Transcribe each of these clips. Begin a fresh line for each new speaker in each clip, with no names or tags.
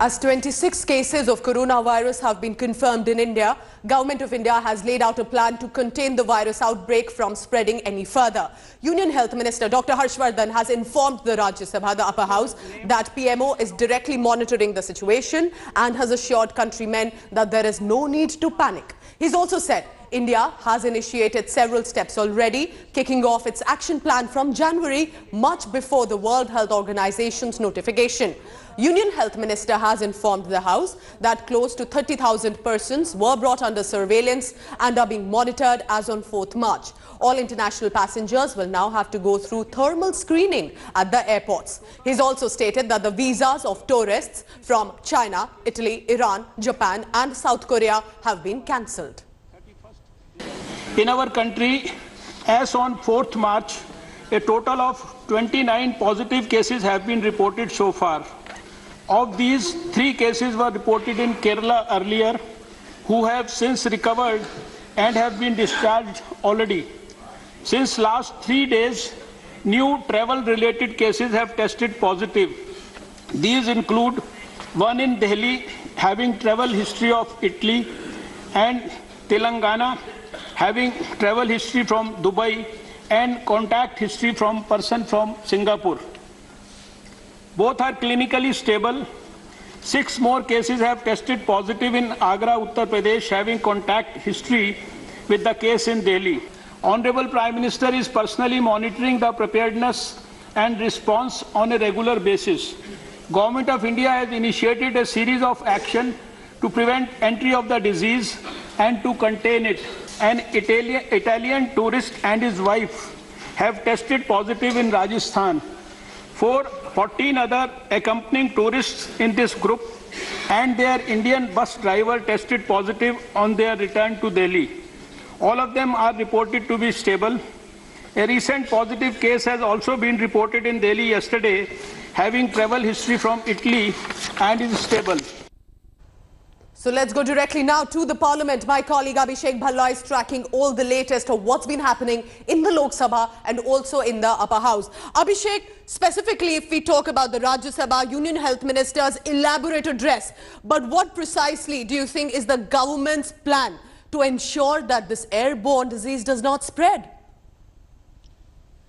As 26 cases of coronavirus have been confirmed in India, Government of India has laid out a plan to contain the virus outbreak from spreading any further. Union Health Minister Dr. Vardhan has informed the Rajya Sabha, the upper house, that PMO is directly monitoring the situation and has assured countrymen that there is no need to panic. He's also said India has initiated several steps already, kicking off its action plan from January, much before the World Health Organization's notification. Union Health Minister has informed the House that close to 30,000 persons were brought under surveillance and are being monitored as on 4th March. All international passengers will now have to go through thermal screening at the airports. He's also stated that the visas of tourists from China, Italy, Iran, Japan and South Korea have been cancelled.
In our country, as on 4th March, a total of 29 positive cases have been reported so far. Of these, 3 cases were reported in Kerala earlier, who have since recovered and have been discharged already. Since last 3 days, new travel-related cases have tested positive. These include one in Delhi having travel history of Italy and Telangana having travel history from Dubai and contact history from person from Singapore. Both are clinically stable. 6 more cases have tested positive in Agra, Uttar Pradesh, having contact history with the case in Delhi. Honorable Prime Minister is personally monitoring the preparedness and response on a regular basis. Government of India has initiated a series of action to prevent entry of the disease and to contain it. An Italian tourist and his wife have tested positive in Rajasthan. 14 other accompanying tourists in this group and their Indian bus driver tested positive on their return to Delhi. All of them are reported to be stable. A recent positive case has also been reported in Delhi yesterday, having travel history from Italy and is stable.
So let's go directly now to the Parliament. My colleague Abhishek Bhalla is tracking all the latest of what's been happening in the Lok Sabha and also in the upper house. Abhishek, specifically if we talk about the Rajya Sabha, Union Health Minister's elaborate address, but what precisely do you think is the government's plan to ensure that this airborne disease does not spread?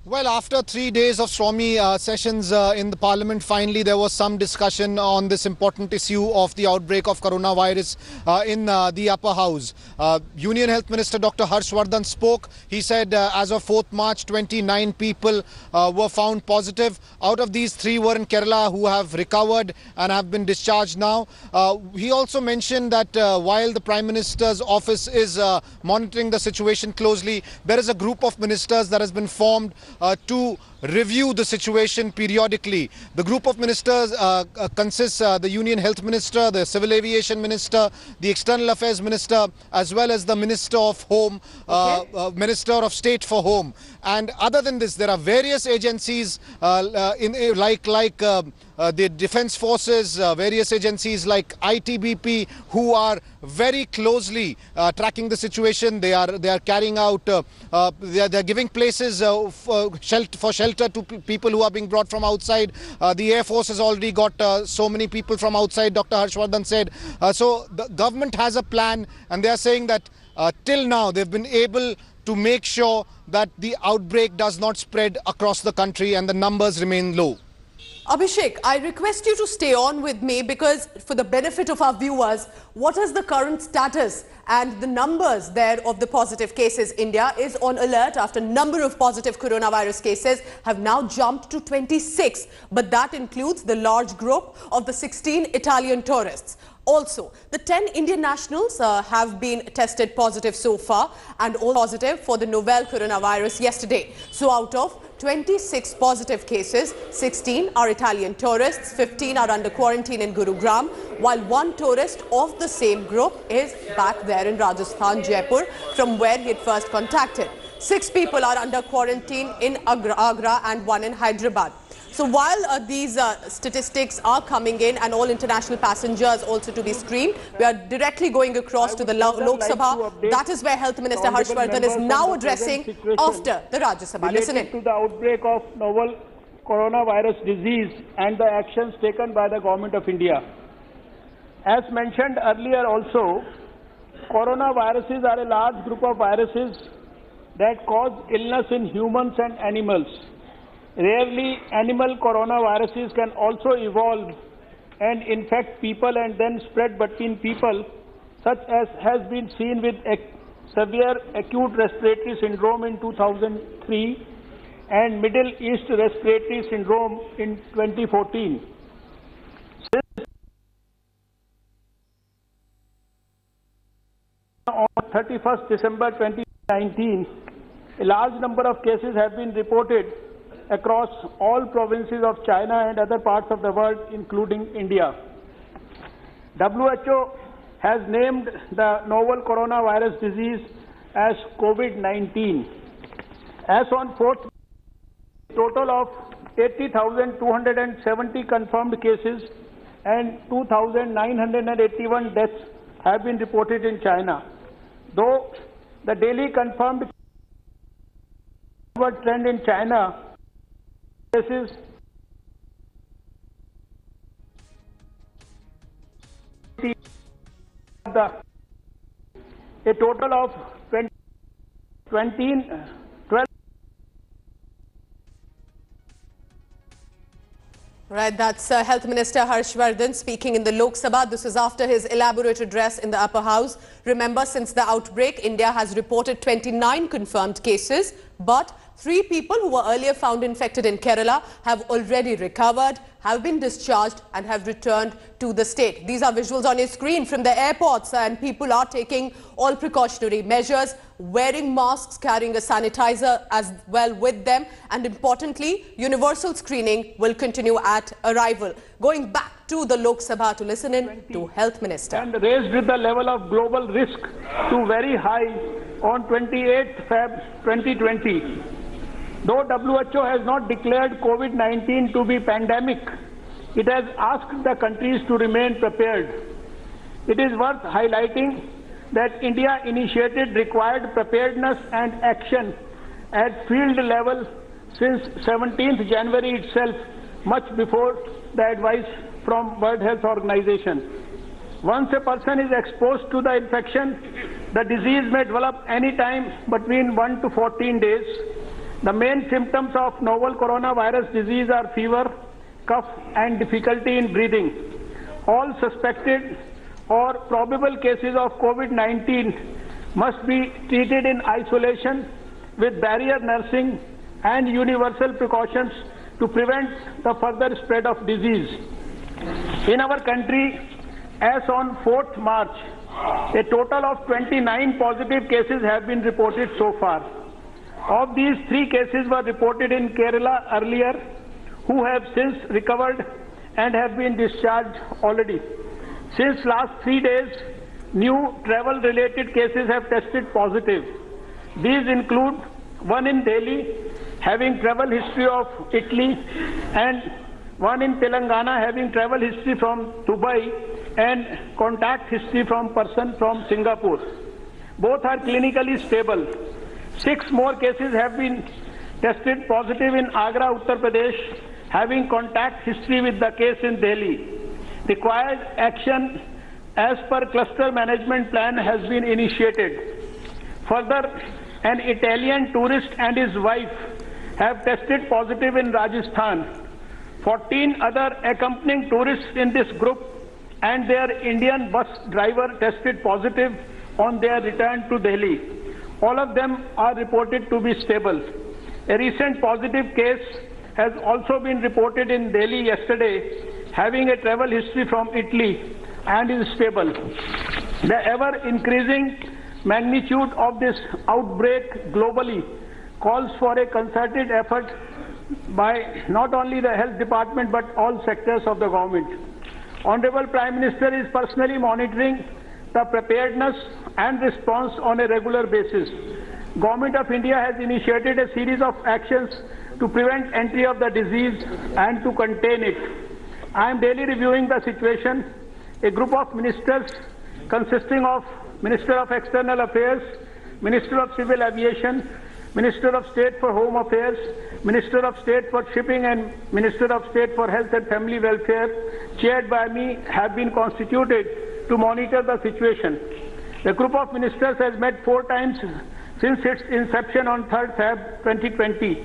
Well, after 3 days of stormy sessions in the Parliament, finally there was some discussion on this important issue of the outbreak of coronavirus in the upper house. Union Health Minister Dr. Vardhan spoke. He said as of 4th March, 29 people were found positive. Out of these, 3 were in Kerala who have recovered and have been discharged now. He also mentioned that while the Prime Minister's office is monitoring the situation closely, there is a group of ministers that has been formed to review the situation periodically. The group of ministers consists the Union Health Minister, the Civil Aviation Minister, the External Affairs Minister, as well as the Minister of Home, Minister of State for Home. And other than this, there are various agencies like the Defence Forces, various agencies like ITBP, who are very closely tracking the situation. They are carrying out, they are giving places for shelter to people who are being brought from outside. The Air Force has already got so many people from outside, Dr. Vardhan said. So the government has a plan, and they are saying that till now they've been able to make sure that the outbreak does not spread across the country and the numbers remain low.
Abhishek, I request you to stay on with me because for the benefit of our viewers, what is the current status and the numbers there of the positive cases? India is on alert after number of positive coronavirus cases have now jumped to 26, but that includes the large group of the 16 Italian tourists. Also, the 10 Indian nationals have been tested positive so far and all positive for the novel coronavirus yesterday. So out of 26 positive cases, 16 are Italian tourists, 15 are under quarantine in Gurugram, while 1 tourist of the same group is back there in Rajasthan, Jaipur, from where he had first contacted. 6 people are under quarantine in Agra and 1 in Hyderabad. So while these statistics are coming in and all international passengers also to be screened, we are directly going across to the Lok Sabha. That is where Health Minister Vardhan is now addressing after the Rajya Sabha. Listen in.
To the outbreak of novel coronavirus disease and the actions taken by the Government of India. As mentioned earlier also, coronaviruses are a large group of viruses that cause illness in humans and animals. Rarely, animal coronaviruses can also evolve and infect people and then spread between people, such as has been seen with severe acute respiratory syndrome in 2003 and Middle East respiratory syndrome in 2014. On 31st December 2019, a large number of cases have been reported across all provinces of China and other parts of the world, including India. WHO has named the novel coronavirus disease as COVID-19. As on 4th, a total of 80,270 confirmed cases and 2,981 deaths have been reported in China. Though the daily confirmed trend in China cases a total of 12.
Right, that's Health Minister Vardhan speaking in the Lok Sabha. This is after his elaborate address in the upper house. Remember, since the outbreak, India has reported 29 confirmed cases, but 3 people who were earlier found infected in Kerala have already recovered, have been discharged and have returned to the state. These are visuals on your screen from the airports, and people are taking all precautionary measures, wearing masks, carrying a sanitizer as well with them, and importantly, universal screening will continue at arrival. Going back to the Lok Sabha to listen in to Health Minister.
And raised the level of global risk to very high on 28th Feb 2020. Though WHO has not declared COVID-19 to be pandemic, it has asked the countries to remain prepared. It is worth highlighting that India initiated required preparedness and action at field level since 17th January itself, much before the advice from World Health Organization. Once a person is exposed to the infection, the disease may develop any time between 1 to 14 days. The main symptoms of novel coronavirus disease are fever, cough and difficulty in breathing. All suspected or probable cases of COVID-19 must be treated in isolation with barrier nursing and universal precautions to prevent the further spread of disease. In our country, as on 4th March, a total of 29 positive cases have been reported so far. Of these, 3 cases were reported in Kerala earlier, who have since recovered and have been discharged already. Since last 3 days, new travel-related cases have tested positive. These include one in Delhi, having travel history of Italy, and one in Telangana, having travel history from Dubai and contact history from person from Singapore. Both are clinically stable. 6 more cases have been tested positive in Agra, Uttar Pradesh, having contact history with the case in Delhi. Required action as per cluster management plan has been initiated. Further, an Italian tourist and his wife have tested positive in Rajasthan. 14 other accompanying tourists in this group and their Indian bus driver tested positive on their return to Delhi. All of them are reported to be stable. A recent positive case has also been reported in Delhi yesterday, having a travel history from Italy and is stable. The ever-increasing magnitude of this outbreak globally calls for a concerted effort by not only the health department but all sectors of the government. Honorable Prime Minister is personally monitoring the preparedness and response on a regular basis. Government of India has initiated a series of actions to prevent entry of the disease and to contain it. I am daily reviewing the situation. A group of ministers consisting of Minister of External Affairs, Minister of Civil Aviation, Minister of State for Home Affairs, Minister of State for Shipping and Minister of State for Health and Family Welfare, chaired by me, have been constituted to monitor the situation. The group of ministers has met 4 times since its inception on 3rd Feb 2020.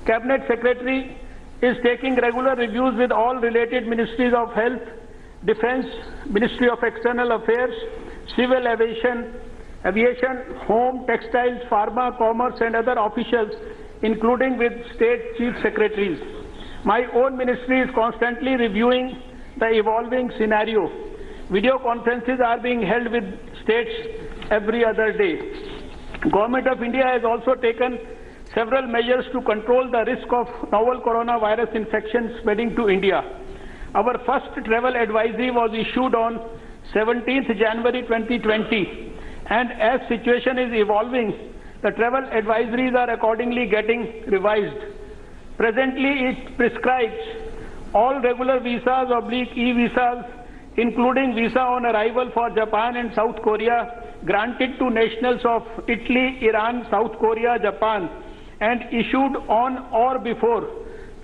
Cabinet Secretary is taking regular reviews with all related ministries of Health, Defence, Ministry of External Affairs, Civil Aviation, Home, Textiles, Pharma, Commerce and other officials, including with State Chief Secretaries. My own ministry is constantly reviewing the evolving scenario. Video conferences are being held with states every other day. Government of India has also taken several measures to control the risk of novel coronavirus infection spreading to India. Our first travel advisory was issued on 17th January 2020, and as situation is evolving, the travel advisories are accordingly getting revised. Presently, it prescribes all regular visas / e-visas, including visa on arrival for Japan and South Korea, granted to nationals of Italy, Iran, South Korea, Japan, and issued on or before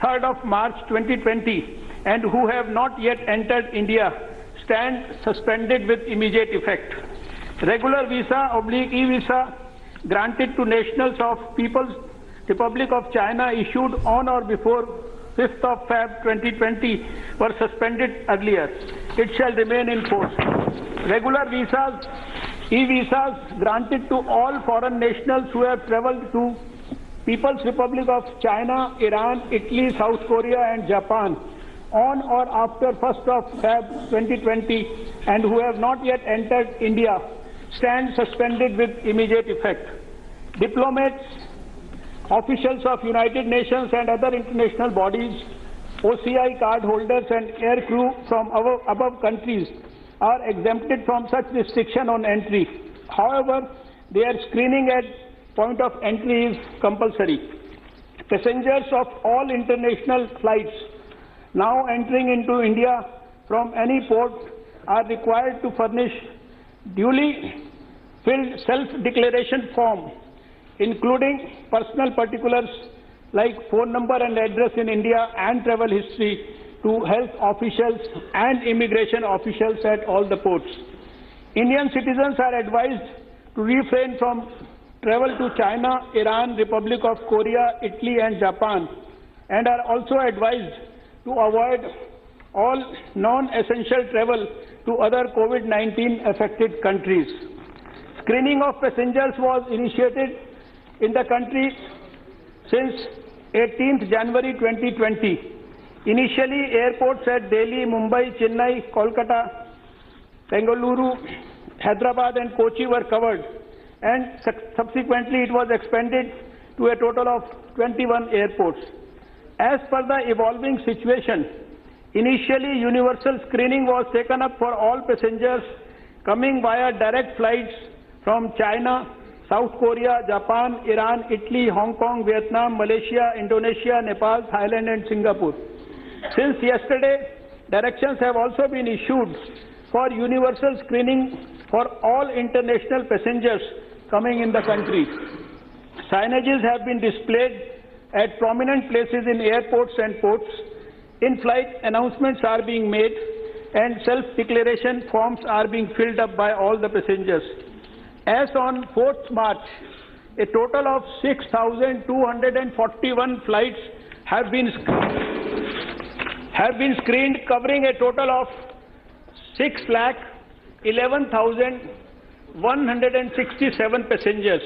3rd of March 2020, and who have not yet entered India, stand suspended with immediate effect. Regular visa / e-visa granted to nationals of People's Republic of China issued on or before 5th of Feb 2020 were suspended earlier. It shall remain in force. Regular visas, e-visas granted to all foreign nationals who have travelled to People's Republic of China, Iran, Italy, South Korea and Japan on or after 1st of Feb 2020 and who have not yet entered India stand suspended with immediate effect. Diplomats, officials of United Nations and other international bodies, OCI card holders and air crew from above countries are exempted from such restriction on entry. However, their screening at point of entry is compulsory. Passengers of all international flights now entering into India from any port are required to furnish duly filled self-declaration form, including personal particulars like phone number and address in India and travel history, to health officials and immigration officials at all the ports. Indian citizens are advised to refrain from travel to China, Iran, Republic of Korea, Italy and Japan, and are also advised to avoid all non-essential travel to other COVID-19 affected countries. Screening of passengers was initiated in the country since 18th January 2020. Initially, airports at Delhi, Mumbai, Chennai, Kolkata, Bengaluru, Hyderabad and Kochi were covered, and subsequently it was expanded to a total of 21 airports. As per the evolving situation, initially universal screening was taken up for all passengers coming via direct flights from China, South Korea, Japan, Iran, Italy, Hong Kong, Vietnam, Malaysia, Indonesia, Nepal, Thailand and Singapore. Since yesterday, directions have also been issued for universal screening for all international passengers coming in the country. Signages have been displayed at prominent places in airports and ports. In-flight announcements are being made and self-declaration forms are being filled up by all the passengers. As on 4th March, a total of 6,241 flights have been screened, covering a total of 6,11,167 passengers.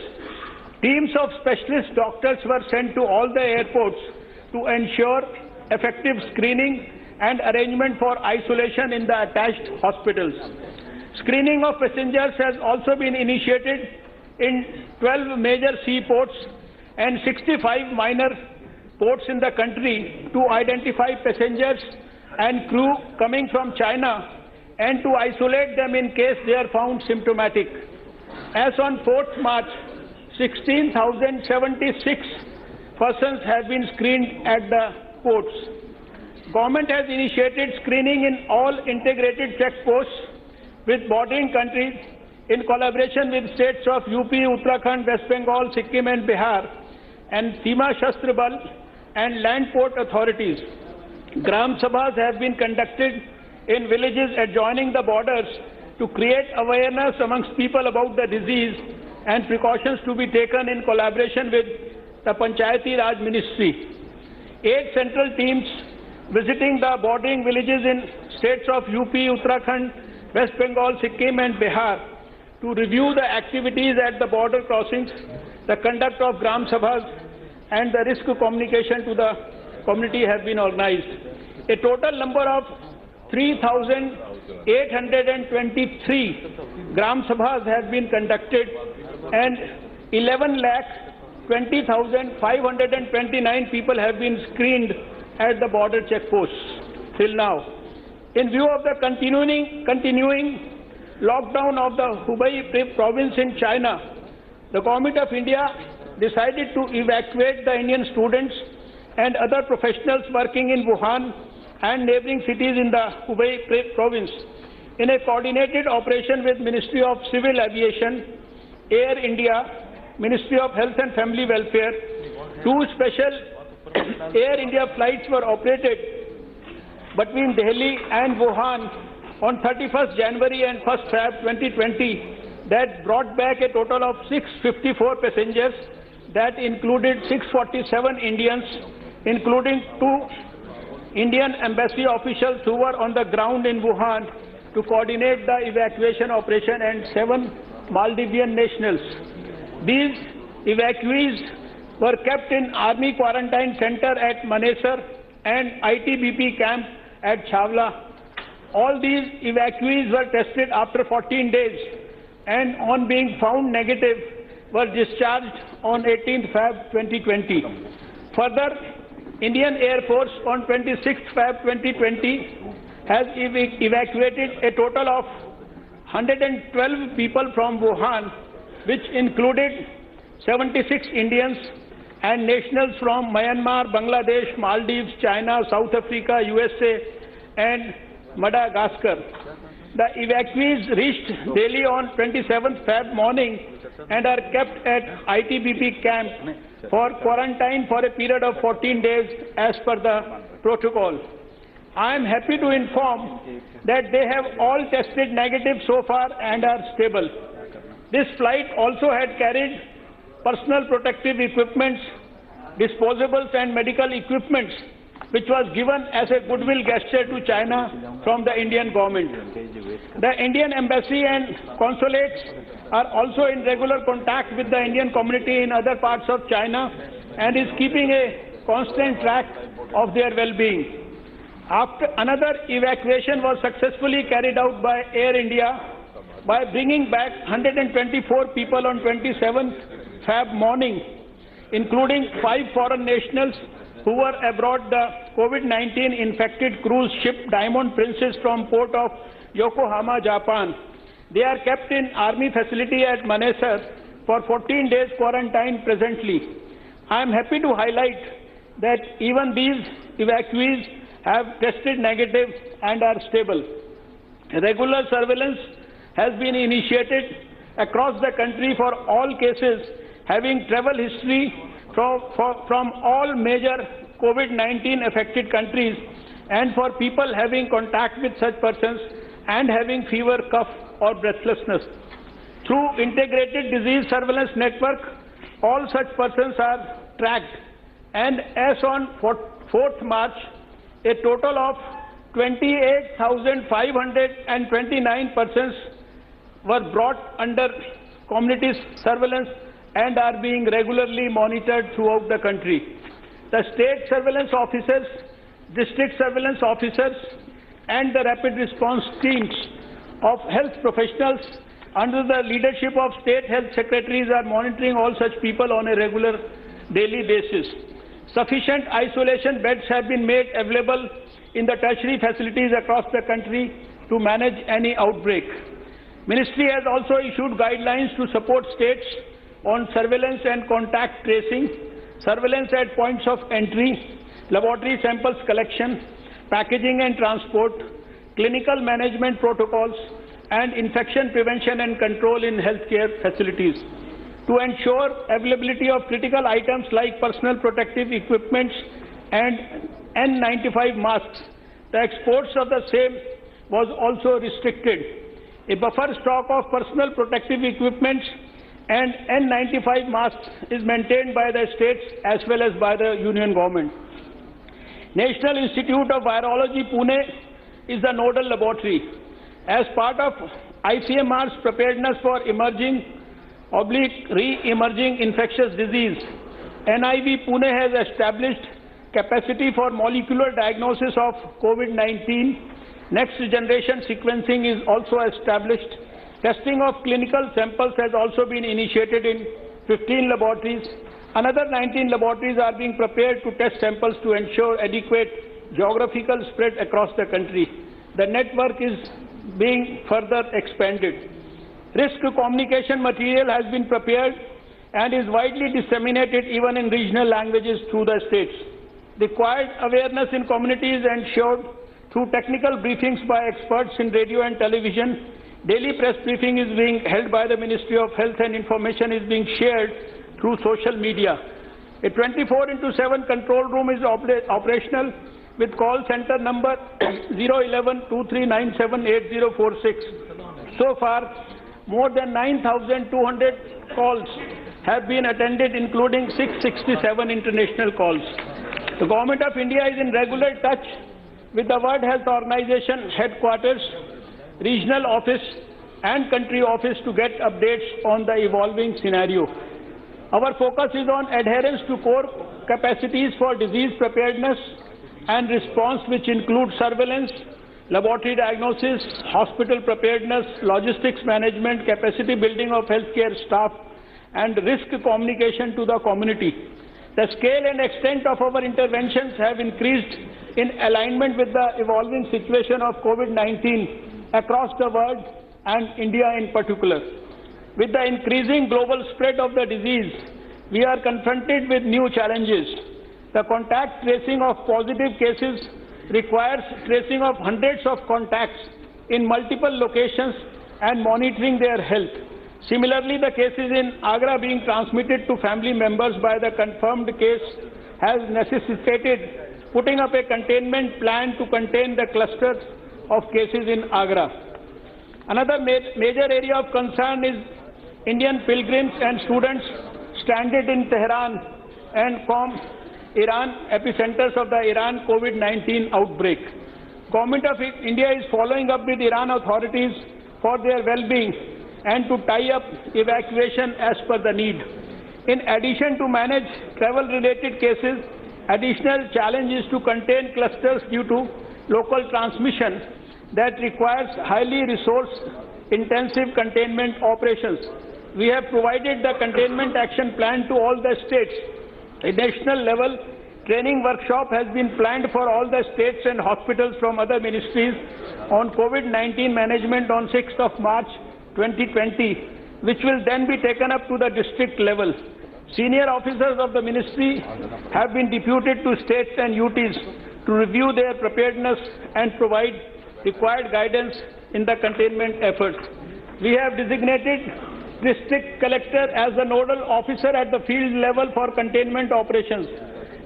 Teams of specialist doctors were sent to all the airports to ensure effective screening and arrangement for isolation in the attached hospitals. Screening of passengers has also been initiated in 12 major seaports and 65 minor ports in the country to identify passengers and crew coming from China and to isolate them in case they are found symptomatic. As on 4th March, 16,076 persons have been screened at the ports. Government has initiated screening in all integrated checkposts with bordering countries in collaboration with states of UP, Uttarakhand, West Bengal, Sikkim and Bihar. and Seema Shastra Bal and land port authorities. Gram Sabhas have been conducted in villages adjoining the borders to create awareness amongst people about the disease and precautions to be taken in collaboration with the Panchayati Raj Ministry. 8 central teams visiting the bordering villages in states of UP, Uttarakhand, West Bengal, Sikkim and Bihar to review the activities at the border crossings, the conduct of Gram Sabhas and the risk communication to the community have been organized. A total number of 3,823 Gram Sabhas have been conducted and 11,20,529 people have been screened at the border checkposts till now. In view of the continuing lockdown of the Hubei province in China, the Government of India decided to evacuate the Indian students and other professionals working in Wuhan and neighboring cities in the Hubei province. In a coordinated operation with Ministry of Civil Aviation, Air India, Ministry of Health and Family Welfare, 2 special Air India flights were operated between Delhi and Wuhan on 31st January and 1st Feb 2020 that brought back a total of 654 passengers that included 647 Indians, including 2 Indian embassy officials who were on the ground in Wuhan to coordinate the evacuation operation and 7 Maldivian nationals. These evacuees were kept in Army Quarantine Center at Manesar and ITBP camp at Chawla. All these evacuees were tested after 14 days and on being found negative were discharged on 18th Feb 2020. Further, Indian Air Force on 26th Feb 2020 has evacuated a total of 112 people from Wuhan, which included 76 Indians and nationals from Myanmar, Bangladesh, Maldives, China, South Africa, USA and Madagascar. The evacuees reached Delhi on 27th Feb morning and are kept at ITBP camp for quarantine for a period of 14 days as per the protocol. I am happy to inform that they have all tested negative so far and are stable. This flight also had carried personal protective equipments, disposables and medical equipments, which was given as a goodwill gesture to China from the Indian government. The Indian embassy and consulates are also in regular contact with the Indian community in other parts of China and is keeping a constant track of their well-being. After another evacuation was successfully carried out by Air India by bringing back 124 people on 27th Feb morning, including 5 foreign nationals who were aboard the COVID-19 infected cruise ship Diamond Princess from port of Yokohama, Japan. They are kept in army facility at Manesar for 14 days quarantine presently. I am happy to highlight that even these evacuees have tested negative and are stable. Regular surveillance has been initiated across the country for all cases having travel history from all major COVID-19 affected countries and for people having contact with such persons and having fever, cough or breathlessness. Through integrated disease surveillance network, all such persons are tracked, and as on 4th March, a total of 28,529 persons were brought under community surveillance and are being regularly monitored throughout the country. The state surveillance officers, district surveillance officers and the rapid response teams of health professionals under the leadership of state health secretaries are monitoring all such people on a regular daily basis. Sufficient isolation beds have been made available in the tertiary facilities across the country to manage any outbreak. Ministry has also issued guidelines to support states on surveillance and contact tracing, surveillance at points of entry, laboratory samples collection, packaging and transport, clinical management protocols, and infection prevention and control in healthcare facilities. to ensure availability of critical items like personal protective equipments and N95 masks. The exports of the same was also restricted. A buffer stock of personal protective equipments and N95 masks is maintained by the states as well as by the Union Government. National Institute of Virology, Pune is the nodal laboratory. As part of ICMR's preparedness for re-emerging infectious disease, NIV Pune has established capacity for molecular diagnosis of COVID-19. Next generation sequencing is also established. Testing of clinical samples has also been initiated in 15 laboratories. Another 19 laboratories are being prepared to test samples to ensure adequate geographical spread across the country. The network is being further expanded. Risk communication material has been prepared and is widely disseminated even in regional languages through the states. Required awareness in communities ensured through technical briefings by experts in radio and television. Daily press briefing is being held by the Ministry of Health and information is being shared through social media. A 24/7 control room is operational with call center number 011-2397-8046. So far, more than 9,200 calls have been attended, including 667 international calls. The Government of India is in regular touch with the World Health Organization headquarters, regional office and country office to get updates on the evolving scenario. Our focus is on adherence to core capacities for disease preparedness and response, which include surveillance, laboratory diagnosis, hospital preparedness, logistics management, capacity building of healthcare staff, and risk communication to the community. The scale and extent of our interventions have increased in alignment with the evolving situation of COVID-19 across the world and India in particular. With the increasing global spread of the disease, we are confronted with new challenges. The contact tracing of positive cases requires tracing of hundreds of contacts in multiple locations and monitoring their health. Similarly, the cases in Agra being transmitted to family members by the confirmed case has necessitated putting up a containment plan to contain the clusters of cases in Agra. Another major area of concern is Indian pilgrims and students stranded in Tehran and Iran, epicenters of the Iran COVID-19 outbreak. Government of India is following up with Iran authorities for their well-being and to tie up evacuation as per the need. In addition to manage travel-related cases, additional challenge is to contain clusters due to local transmission that requires highly resource-intensive containment operations. We have provided the containment action plan to all the states. A national level training workshop has been planned for all the states and hospitals from other ministries on COVID-19 management on 6th of March 2020, which will then be taken up to the district level. Senior officers of the ministry have been deputed to states and UTs to review their preparedness and provide required guidance in the containment efforts. We have designated district collector as the nodal officer at the field level for containment operations.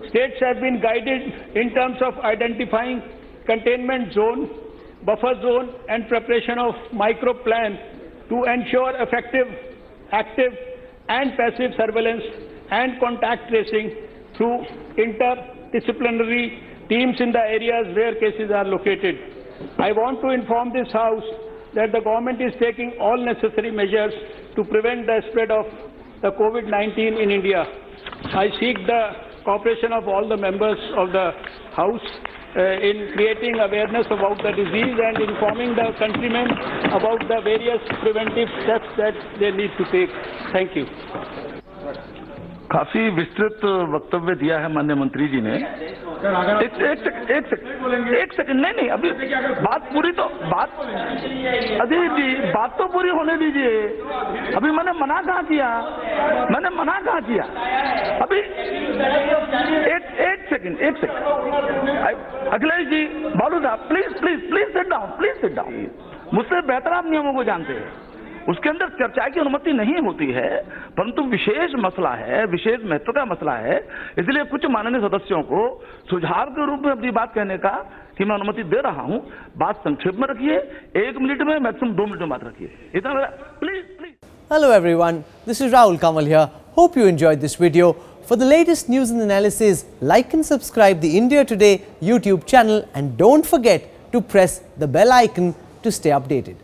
States have been guided in terms of identifying containment zone, buffer zone and preparation of micro plan to ensure effective, active and passive surveillance and contact tracing through interdisciplinary teams in the areas where cases are located. I want to inform this House that the government is taking all necessary measures to prevent the spread of the COVID-19 in India. I seek the cooperation of all the members of the House in creating awareness about the disease and informing the countrymen about the various preventive steps that they need to take. Thank you.
काफी विस्तृत वक्तव्य दिया है माननीय मंत्री जी ने। एक second नहीं अभी बात पूरी तो बात अजीत जी बात तो पूरी होने दीजिए। अभी मैंने मना कहाँ किया अभी एक सेकंड अखिलेश जी बालू साहब प्लीज सिट डाउन मुझसे बेहतर आप नियमों को जानते हैं। उसके अंदर चर्चा की अनुमति नहीं होती है, परंतु विशेष मसला है, विशेष महत्व का मसला है, इसलिए कुछ माननीय सदस्यों को सुझाव के रूप में अपनी बात कहने का कि मैं अनुमति दे रहा हूं। बात संक्षेप में रखिए, 1 मिनट में, मैक्सिमम 2 मिनट में बात रखिए। इतना please please.
Hello everyone, this is Rahul Kamal here. Hope you enjoyed this video. For the latest news and analysis, like and subscribe the India Today YouTube channel and don't forget to press the bell icon to stay updated.